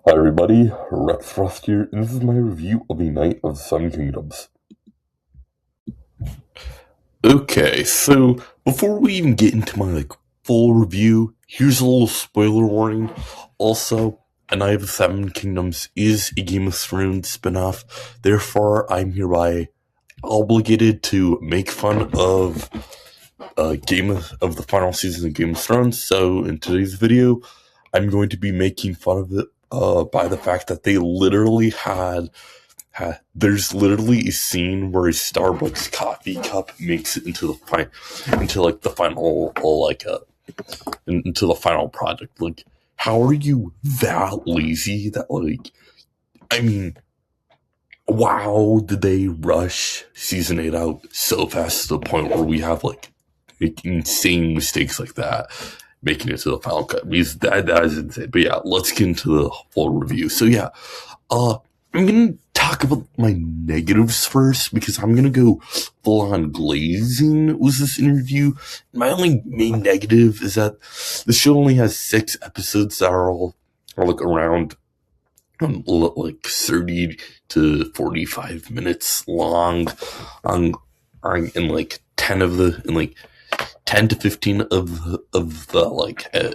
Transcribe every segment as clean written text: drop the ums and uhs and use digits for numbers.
Hi everybody, Rex Frost here, and this is my review of A Knight of the Seven Kingdoms. Okay, so before we even get into my full review, here's a little spoiler warning. Also, A Knight of the Seven Kingdoms is a Game of Thrones spinoff. Therefore, I'm hereby obligated to make fun of the final season of Game of Thrones. So in today's video, I'm going to be making fun of it by the fact that they literally there's literally a scene where a Starbucks coffee cup makes it into the final product. Like, how are you that lazy that I mean, wow, did they rush season 8 out so fast to the point where we have insane mistakes like that making it to the final cut? Because that is insane. But yeah, let's get into the full review. So yeah, I'm gonna talk about my negatives first because I'm gonna go full on glazing with this interview. My only main negative is that the show only has 6 episodes that are all around 30 to 45 minutes long, and 10 to 15 of the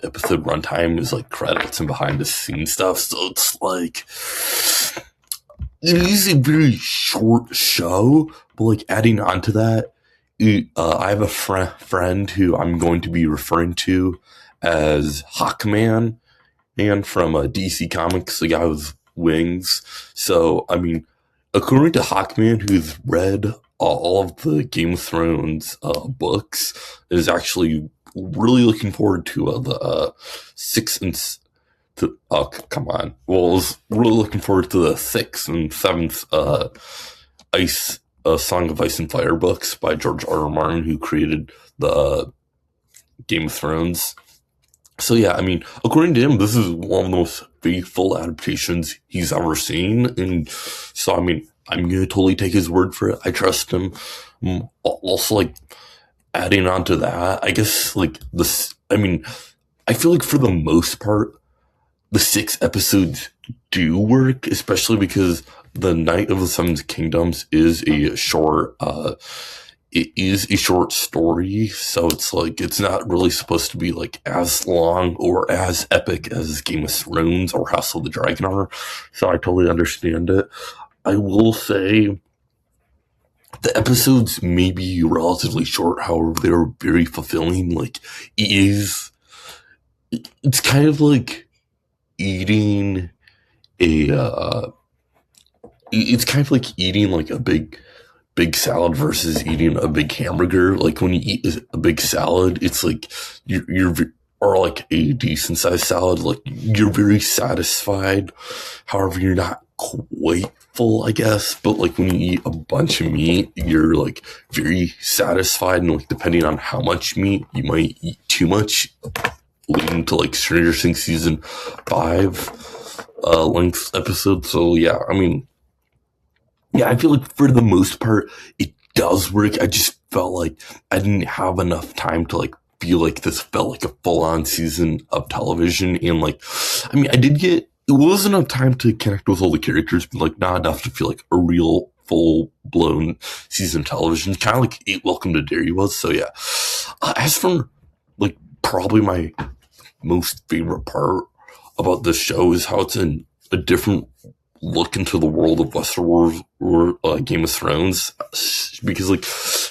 episode runtime is credits and behind the scenes stuff. So it's it is a very short show, but adding on to that, I have a friend who I'm going to be referring to as Hawkman, and from DC Comics, the guy with wings. So, I mean, according to Hawkman, who's read all of the Game of Thrones books, is actually really looking forward to the 6th and was really looking forward to the 6th and 7th Song of Ice and Fire books by George R.R. Martin, who created the Game of Thrones. So yeah, I mean, according to him, this is one of the most faithful adaptations he's ever seen, and so I mean, I'm gonna totally take his word for it. I trust him. Also, adding on to that, I guess this. I mean, I feel like for the most part, the 6 episodes do work, especially because the Knight of the Seven Kingdoms is a short. It is a short story, so it's not really supposed to be as long or as epic as Game of Thrones or House of the Dragon are. So I totally understand it. I will say the episodes may be relatively short, however, they're very fulfilling. It's kind of like eating it's kind of like eating a big salad versus eating a big hamburger. When you eat a big salad, it's or a decent sized salad, you're very satisfied. However, you're not quite full, I guess. But when you eat a bunch of meat, you're very satisfied. And depending on how much meat, you might eat too much, leading to Stranger Things season 5 length episode. So yeah, I mean, yeah, I feel for the most part, it does work. I just felt I didn't have enough time to feel this felt like a full-on season of television. And I mean, it was enough time to connect with all the characters, but not enough to feel a real full-blown season of television. Kind of like 8 Welcome to Derry was. So yeah, as for probably my most favorite part about this show is how it's in a different look into the world of Westeros or Game of Thrones, because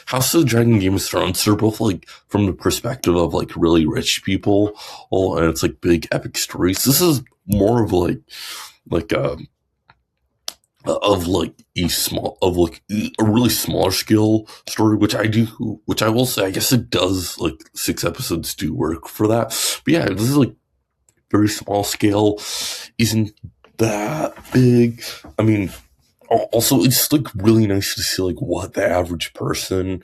House of the Dragon and Game of Thrones are both from the perspective of really rich people, and it's big epic stories. This is more of a really small scale story, which I will say, I guess it does 6 episodes do work for that. But yeah, this is very small scale, isn't that big. I mean, also it's really nice to see what the average person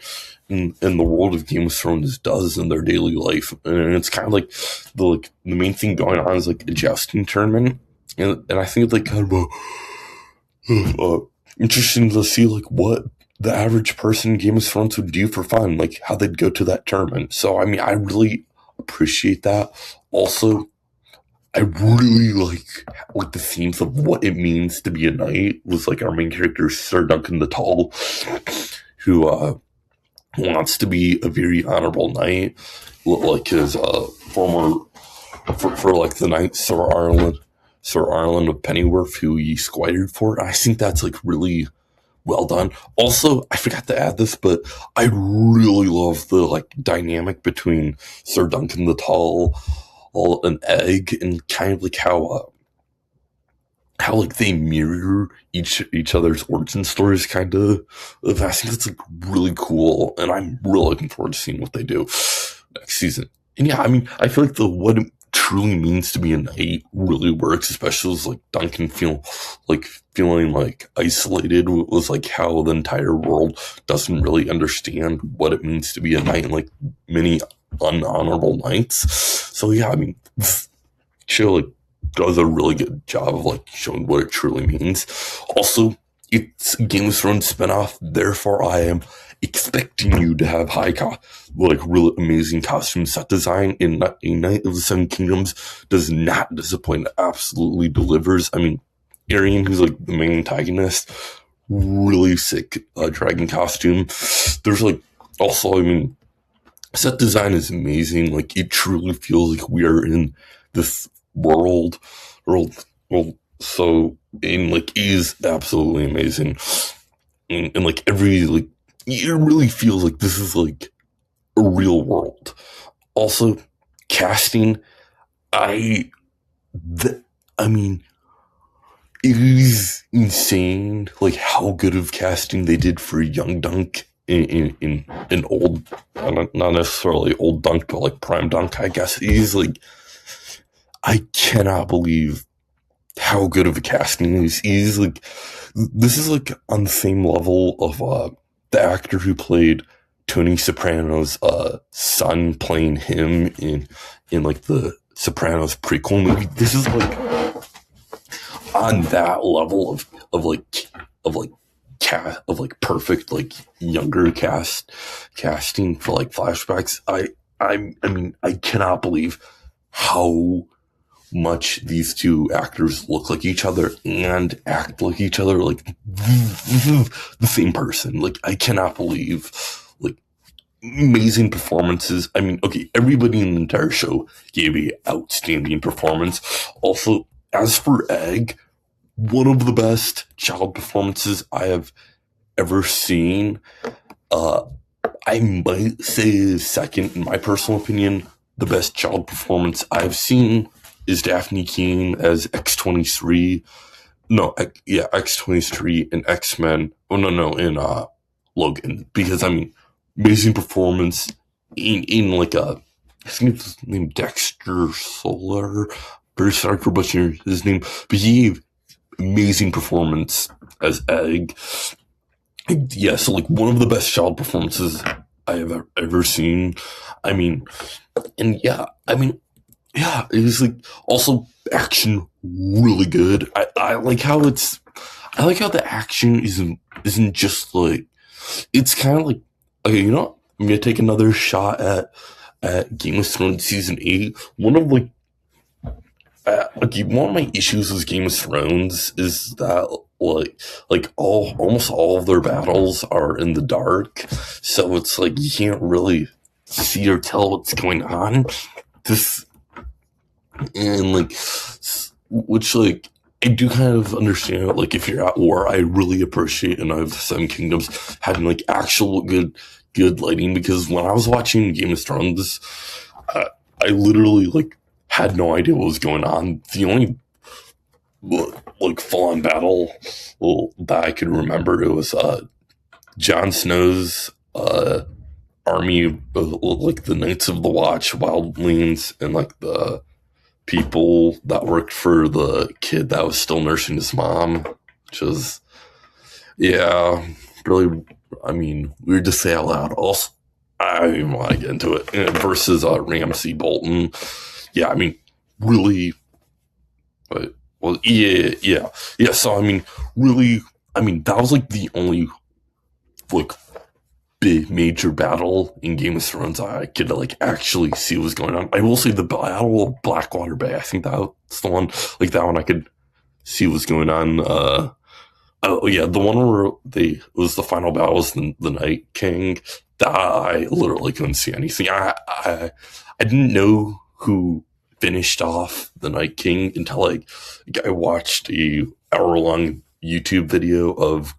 in the world of Game of Thrones does in their daily life, and it's kind of the main thing going on is a jousting tournament, and I think it's kind of interesting to see what the average person in Game of Thrones would do for fun, how they'd go to that tournament. So I mean, I really appreciate that. Also, I really like the themes of what it means to be a knight was like our main character, Sir Duncan the Tall, who wants to be a very honorable knight, like his former for like the knight Sir Arlen of Pennyworth, who he squired for. I think that's like really well done. Also, I forgot to add this, but I really love the like dynamic between Sir Duncan the Tall and Egg, and kind of like how like they mirror each other's origin stories, kind of. I think that's like really cool, and I'm really looking forward to seeing what they do next season. And yeah, I mean, I feel like the what it truly means to be a knight really works, especially as like Duncan feeling like isolated was like how the entire world doesn't really understand what it means to be a knight, and like many unhonorable knights. So yeah, I mean, show like does a really good job of like showing what it truly means. Also, it's a Game of Thrones spinoff, therefore I am expecting you to have like really amazing costume set design. In A Knight of the Seven Kingdoms does not disappoint, it absolutely delivers. I mean, Arian, who's like the main antagonist, really sick dragon costume. There's like also, I mean, set design is amazing. Like it truly feels like we are in this world. So, and like it is absolutely amazing. And like every like it really feels like this is like a real world. Also, casting, I mean, it is insane like how good of casting they did for young Dunk in old, not necessarily old Dunk, but like prime Dunk, I guess. He's like, I cannot believe how good of a casting is. He's like, this is like on the same level of the actor who played Tony Soprano's son, playing him in like the Sopranos prequel movie. This is like on that level of perfect like younger casting for like flashbacks. I mean I cannot believe how much these two actors look like each other and act like each other, like the same person. Like I cannot believe, like, amazing performances. I mean, okay, everybody in the entire show gave an outstanding performance. Also, as for Egg, one of the best child performances I have ever seen. I might say second, in my personal opinion, the best child performance I've seen is Daphne Keane as X-23. No, yeah, X-23 in X-Men. Oh, no, in Logan. Because, I mean, amazing performance in like I think it's named Dexter Solar. Very sorry for butchering his name. But he gave amazing performance as Egg. Yeah, so like one of the best child performances I have ever seen. I mean, and yeah, I mean, yeah, it was like also action really good. I like how the action isn't just like, it's kind of like, okay, you know, I'm gonna take another shot at Game of Thrones season 8. One of my issues with Game of Thrones is that almost all of their battles are in the dark, so it's like you can't really see or tell what's going on. Which like I do kind of understand. Like if you're at war, I really appreciate in the Seven Kingdoms having like actual good lighting, because when I was watching Game of Thrones, I literally like had no idea what was going on. The only like full-on battle that I could remember, it was Jon Snow's army, like the Knights of the Watch, Wildlings, and like the people that worked for the kid that was still nursing his mom, which was, yeah, really, I mean, weird to say out loud. Also, I don't even want to get into it. Versus Ramsay Bolton. Yeah, I mean, really, but, well, yeah. So, I mean, really, I mean, that was like the only, like, big major battle in Game of Thrones I could like actually see what was going on. I will say the Battle of Blackwater Bay, I think that's the one, like that one I could see what's going on. Oh yeah, the one where it was the final battle was the Night King. That I literally couldn't see anything. I didn't know who finished off the Night King until I watched a hour long YouTube video of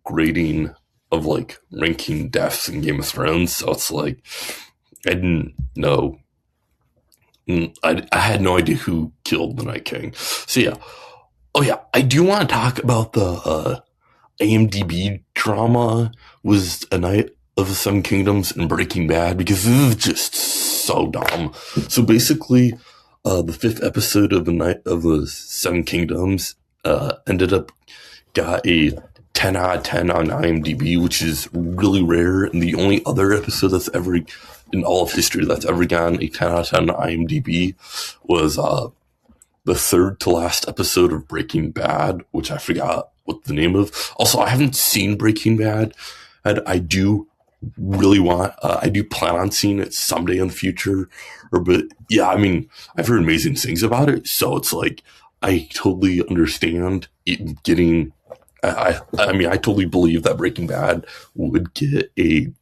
grading of like ranking deaths in Game of Thrones. So it's like I didn't know. I had no idea who killed the Night King. So yeah. Oh yeah, I do want to talk about the IMDb drama was A Night of the Seven Kingdoms and Breaking Bad because this is just so dumb. So basically, the fifth episode of The Night of the Seven Kingdoms ended up got a 10 out of 10 on IMDb, which is really rare. And the only other episode that's ever, in all of history, that's ever gotten a 10 out of 10 on IMDb was the third to last episode of Breaking Bad, which I forgot what the name of. Also, I haven't seen Breaking Bad, and I do really I do plan on seeing it someday in the future. But yeah, I mean, I've heard amazing things about it, so it's like, I totally understand it getting, I mean, I totally believe that Breaking Bad would get 10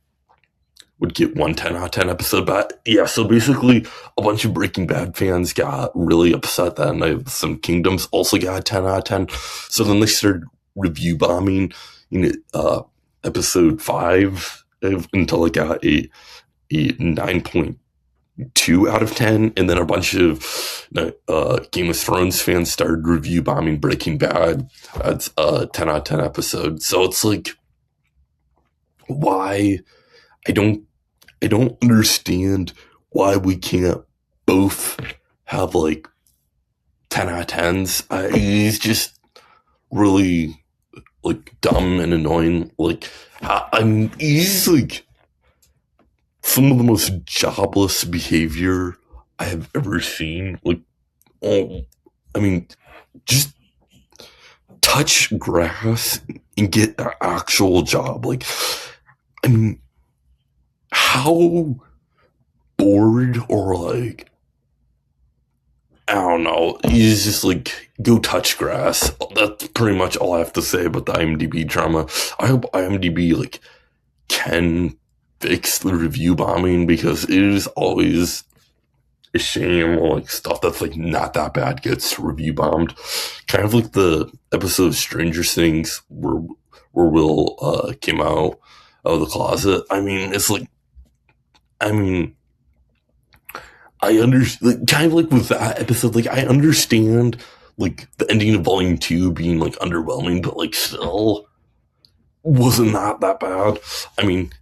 out of 10 episode. But yeah, so basically a bunch of Breaking Bad fans got really upset that Night of the Seven Kingdoms also got a 10 out of 10. So then they started review bombing episode 5 until it got a 9.2 out of 10. And then a bunch of Game of Thrones fans started review bombing Breaking Bad. That's a 10 out of 10 episode. So it's like, why? I don't understand why we can't both have like 10 out of 10s. It's just really like dumb and annoying. Like, he's like some of the most jobless behavior I have ever seen. Like, I mean, just touch grass and get an actual job. Like, I mean, how bored or like, I don't know, he's just like, go touch grass. That's pretty much all I have to say about the IMDb drama. I hope IMDb like can fix the review bombing, because it is always a shame when like stuff that's like not that bad gets review bombed. Kind of like the episode of Stranger Things where Will came out of the closet. I mean, it's like, I mean, I understand, like, kind of like with that episode, like, I understand, like, the ending of Volume 2 being, like, underwhelming, but, like, still wasn't that bad. I mean,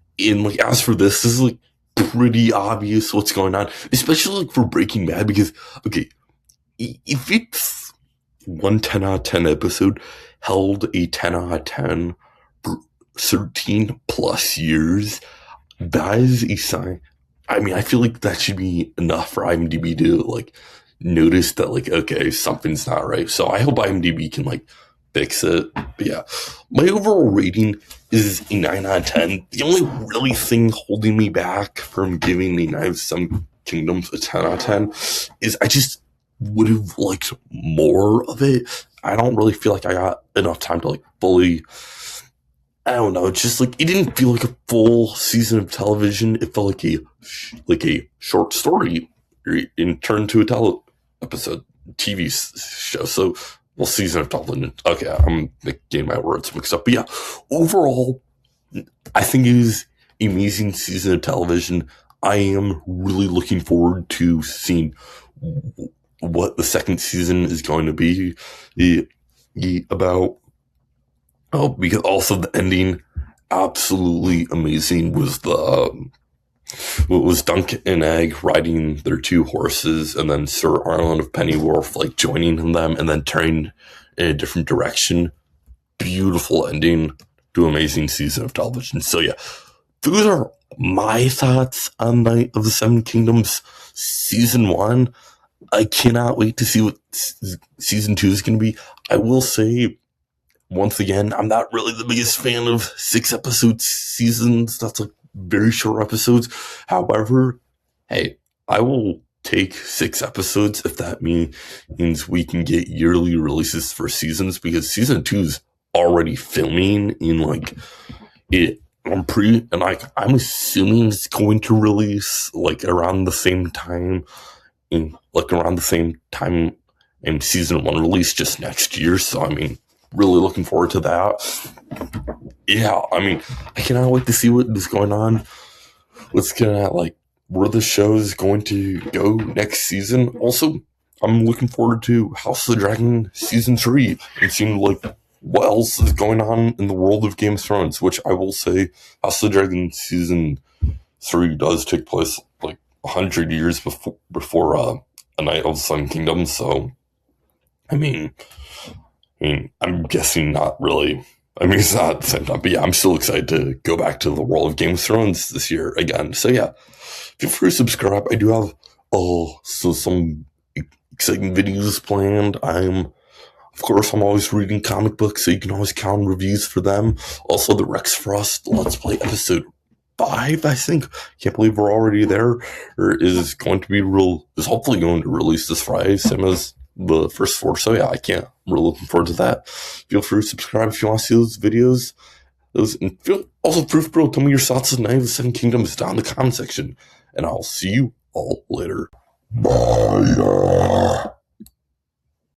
like, as for this is, like, pretty obvious what's going on, especially, like, for Breaking Bad, because, okay, if it's 10 out of 10 episode held a 10 out of 10 for 13 plus years, that is a sign. I mean, I feel like that should be enough for IMDb to like notice that, like, okay, something's not right. So I hope IMDb can like fix it. But yeah, my overall rating is a 9 out of 10. The only really thing holding me back from giving the Night of Some Kingdoms a 10 out of 10 is I just would have liked more of it. I don't really feel like I got enough time to like fully, I don't know. It's just like, it didn't feel like a full season of television. It felt like a short story in turn to a episode TV show. So, well, season of television. Okay, I'm getting my words mixed up. But yeah, overall, I think it is an amazing season of television. I am really looking forward to seeing what the second season is going to be about. Oh, because also the ending, absolutely amazing, was was Dunk and Egg riding their two horses, and then Sir Arlen of Pennyworth like joining them, and then turning in a different direction. Beautiful ending to an amazing season of television. So yeah, those are my thoughts on Night of the Seven Kingdoms season 1. I cannot wait to see what season 2 is going to be. I will say, once again, I'm not really the biggest fan of 6-episode seasons. That's like very short episodes. However, hey, I will take 6 episodes if that means we can get yearly releases for seasons, because season 2 is already filming in like it. I'm assuming it's going to release like around the same time, and season 1 release just next year. So I mean, really looking forward to that. Yeah, I mean, I cannot wait to see what is going on. Let's get at like where the show is going to go next season. Also, I'm looking forward to House of the Dragon season 3 and seeing like what else is going on in the world of Game of Thrones. Which I will say, House of the Dragon season 3 does take place like 100 years before A Night of the Sun Kingdom. So, I mean, I'm guessing not really. I mean, it's not at the same time, but yeah, I'm still excited to go back to the world of Game of Thrones this year again. So yeah, feel free to subscribe. I do have some exciting videos planned. Of course, I'm always reading comic books, so you can always count on reviews for them. Also, the Rex Frost Let's Play episode 5, I think. Can't believe we're already there. Is hopefully going to release this Friday, same as the first 4. So yeah, I'm really looking forward to that. Feel free to subscribe if you want to see those videos. Also, Proof Bro, tell me your thoughts on Night of the Seven Kingdoms down in the comment section. And I'll see you all later. Bye.